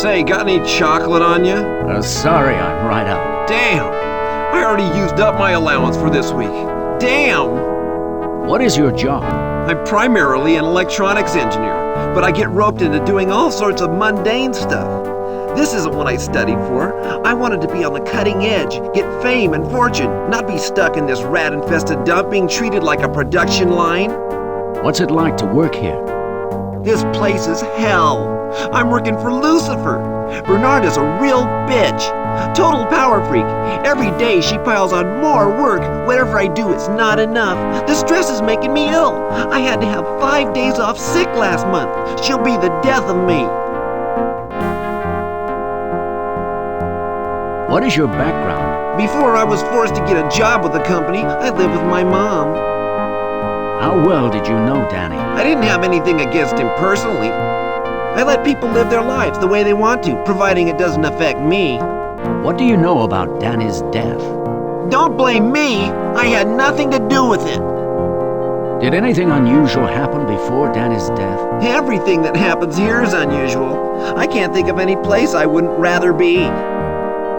Say, got any chocolate on you? Sorry, I'm right out. Damn! I already used up my allowance for this week. Damn! What is your job? I'm primarily an electronics engineer, but I get roped into doing all sorts of mundane stuff. This isn't what I studied for. I wanted to be on the cutting edge, get fame and fortune, not be stuck in this rat-infested dump being treated like a production line. What's it like to work here? This place is hell. I'm working for Lucifer. Bernard is a real bitch. Total power freak. Every day she piles on more work. Whatever I do, it's not enough. The stress is making me ill. I had to have 5 days off sick last month. She'll be the death of me. What is your background? Before I was forced to get a job with the company, I lived with my mom. How well did you know Danny? I didn't have anything against him personally. I let people live their lives the way they want to, providing it doesn't affect me. What do you know about Danny's death? Don't blame me. I had nothing to do with it. Did anything unusual happen before Danny's death? Everything that happens here is unusual. I can't think of any place I wouldn't rather be.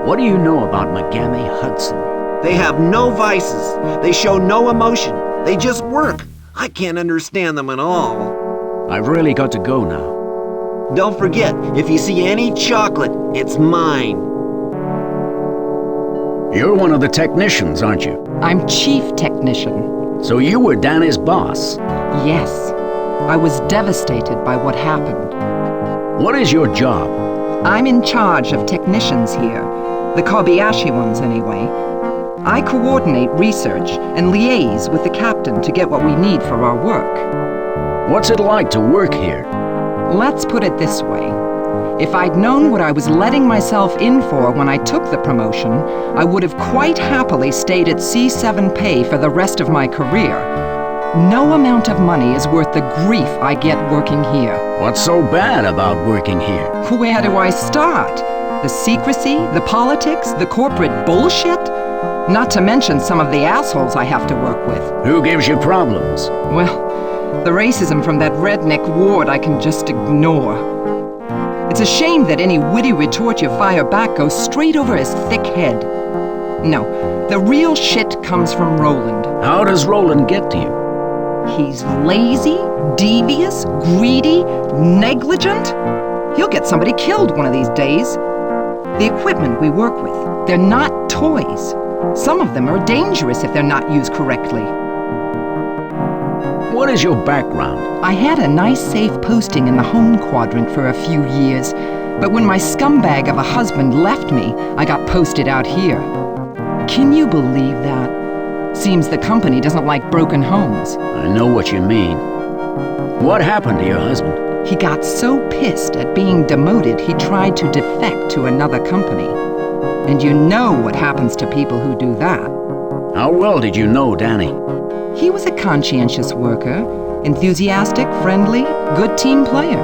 What do you know about Megami Hudson? They have no vices. They show no emotion. They just work. I can't understand them at all. I've really got to go now. Don't forget, if you see any chocolate, it's mine. You're one of the technicians, aren't you? I'm chief technician. So you were Danny's boss? Yes. I was devastated by what happened. What is your job? I'm in charge of technicians here. The Kobayashi ones, anyway. I coordinate research and liaise with the captain to get what we need for our work. What's it like to work here? Let's put it this way. If I'd known what I was letting myself in for when I took the promotion, I would have quite happily stayed at C7 pay for the rest of my career. No amount of money is worth the grief I get working here. What's so bad about working here? Where do I start? The secrecy, the politics, the corporate bullshit? Not to mention some of the assholes I have to work with. Who gives you problems? Well, the racism from that redneck ward I can just ignore. It's a shame that any witty retort you fire back goes straight over his thick head. No, the real shit comes from Roland. How does Roland get to you? He's lazy, devious, greedy, negligent. He'll get somebody killed one of these days. The equipment we work with, they're not toys. Some of them are dangerous if they're not used correctly. What is your background? I had a nice safe posting in the home quadrant for a few years, but when my scumbag of a husband left me, I got posted out here. Can you believe that? Seems the company doesn't like broken homes. I know what you mean. What happened to your husband? He got so pissed at being demoted, he tried to defect to another company. And you know what happens to people who do that. How well did you know Danny? He was a conscientious worker, enthusiastic, friendly, good team player.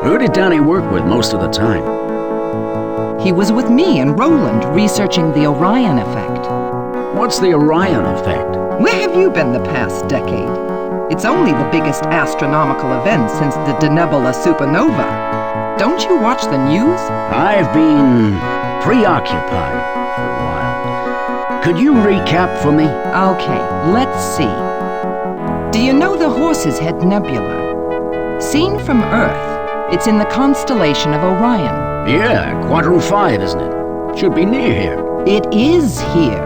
Who did Danny work with most of the time? He was with me and Roland researching the Orion Effect. What's the Orion Effect? Where have you been the past decade? It's only the biggest astronomical event since the Denebula supernova. Don't you watch the news? I've been preoccupied for a while. Could you recap for me? Okay, let's see. Do you know the Horse's Head Nebula? Seen from Earth, it's in the constellation of Orion. Yeah, Quadrant 5, isn't it? Should be near here. It is here.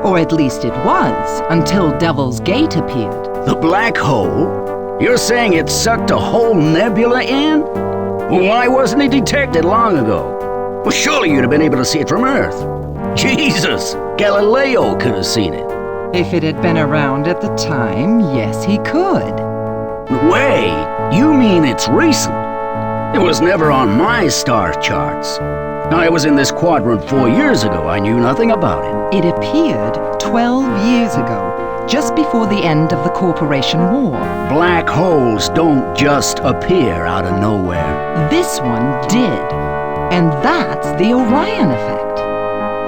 Or at least it was, until Devil's Gate appeared. The black hole? You're saying it sucked a whole nebula in? Well, why wasn't it detected long ago? Well, surely you'd have been able to see it from Earth. Jesus! Galileo could have seen it. If it had been around at the time, yes, he could. Wait, you mean it's recent? It was never on my star charts. I was in this quadrant 4 years ago. I knew nothing about it. It appeared 12 years ago, just before the end of the Corporation War. Black holes don't just appear out of nowhere. This one did. And that's the Orion Effect.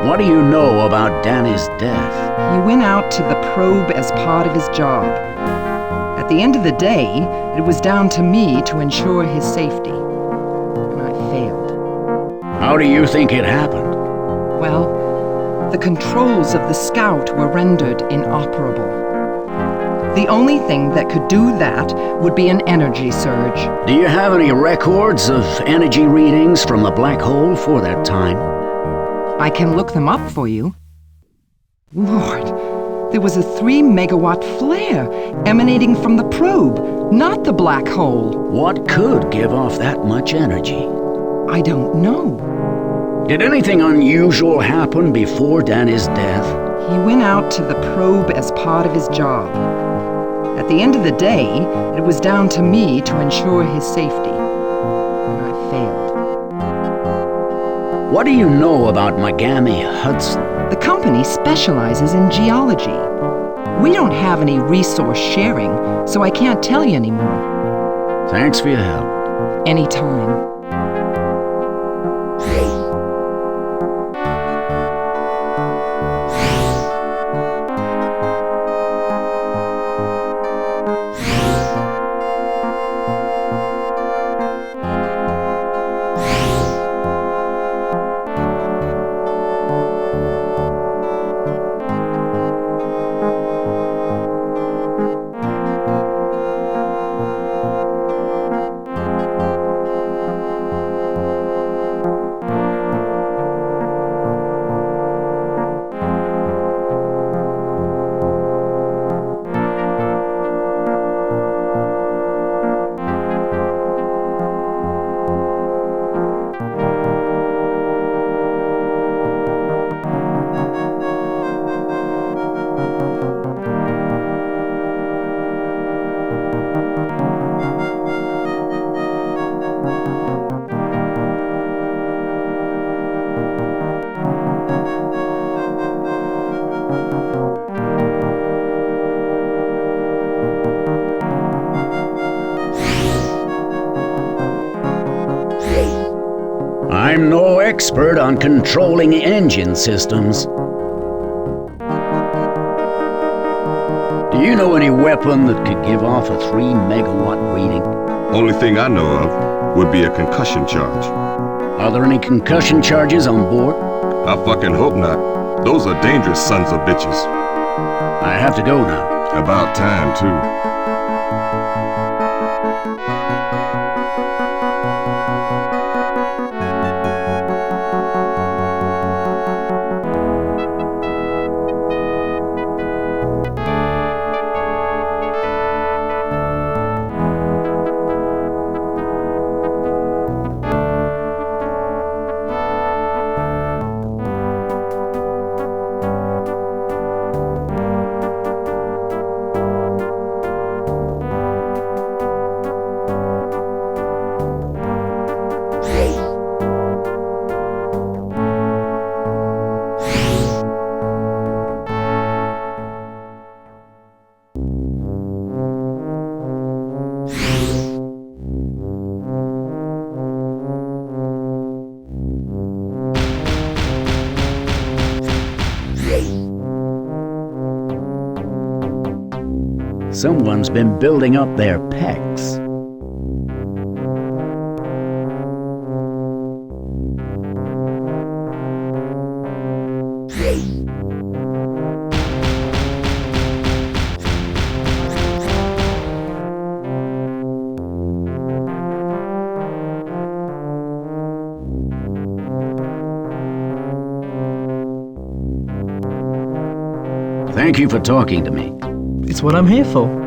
What do you know about Danny's death? He went out to the probe as part of his job. At the end of the day, it was down to me to ensure his safety. And I failed. How do you think it happened? Well, the controls of the Scout were rendered inoperable. The only thing that could do that would be an energy surge. Do you have any records of energy readings from the black hole for that time? I can look them up for you. Lord, there was a 3-megawatt flare emanating from the probe, not the black hole. What could give off that much energy? I don't know. Did anything unusual happen before Danny's death? He went out to the probe as part of his job. At the end of the day, it was down to me to ensure his safety. And I failed. What do you know about Megami Hudson? The company specializes in geology. We don't have any resource sharing, so I can't tell you anymore. Thanks for your help. Anytime. I'm no expert on controlling engine systems. Do you know any weapon that could give off a 3-megawatt reading? Only thing I know of would be a concussion charge. Are there any concussion charges on board? I fucking hope not. Those are dangerous sons of bitches. I have to go now. About time, too. Someone's been building up their pecs. Thank you for talking to me. It's what I'm here for.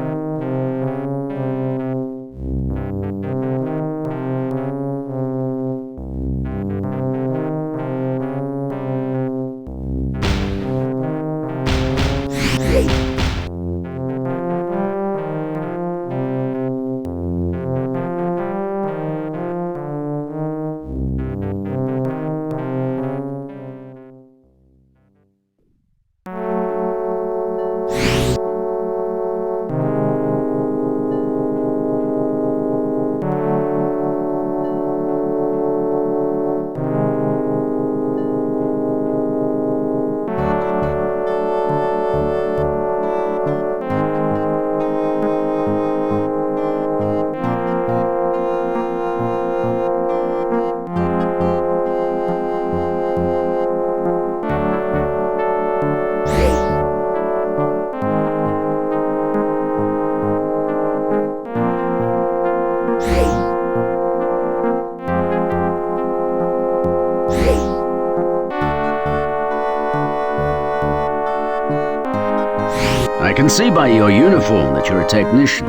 I can see by your uniform that you're a technician.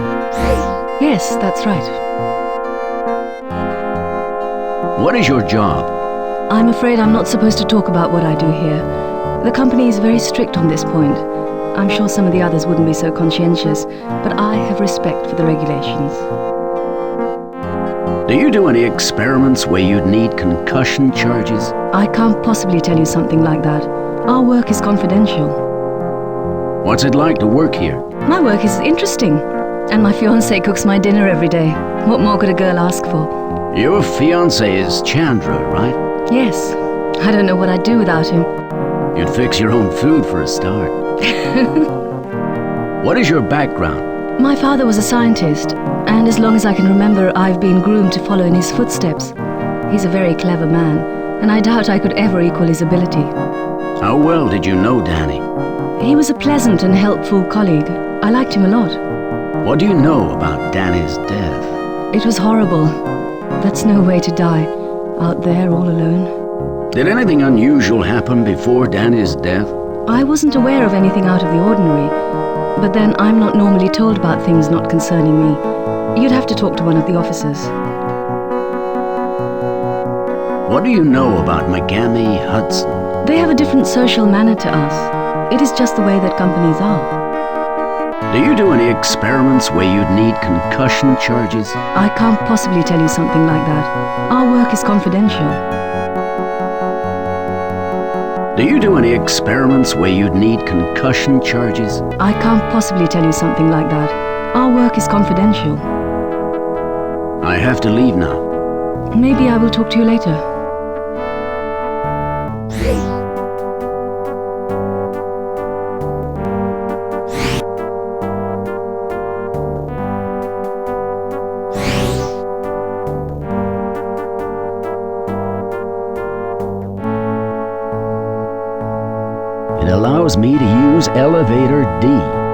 Yes, that's right. What is your job? I'm afraid I'm not supposed to talk about what I do here. The company is very strict on this point. I'm sure some of the others wouldn't be so conscientious, but I have respect for the regulations. Do you do any experiments where you'd need concussion charges? I can't possibly tell you something like that. Our work is confidential. What's it like to work here? My work is interesting, and my fiancé cooks my dinner every day. What more could a girl ask for? Your fiancé is Chandra, right? Yes. I don't know what I'd do without him. You'd fix your own food for a start. What is your background? My father was a scientist, and as long as I can remember, I've been groomed to follow in his footsteps. He's a very clever man, and I doubt I could ever equal his ability. How well did you know Danny? He was a pleasant and helpful colleague. I liked him a lot. What do you know about Danny's death? It was horrible. That's no way to die, out there all alone. Did anything unusual happen before Danny's death? I wasn't aware of anything out of the ordinary, but then I'm not normally told about things not concerning me. You'd have to talk to one of the officers. What do you know about Megami Hudson? They have a different social manner to us. It is just the way that companies are. Do you do any experiments where you'd need concussion charges? I can't possibly tell you something like that. Our work is confidential. Do you do any experiments where you'd need concussion charges? I can't possibly tell you something like that. Our work is confidential. I have to leave now. Maybe I will talk to you later. It allows me to use elevator D.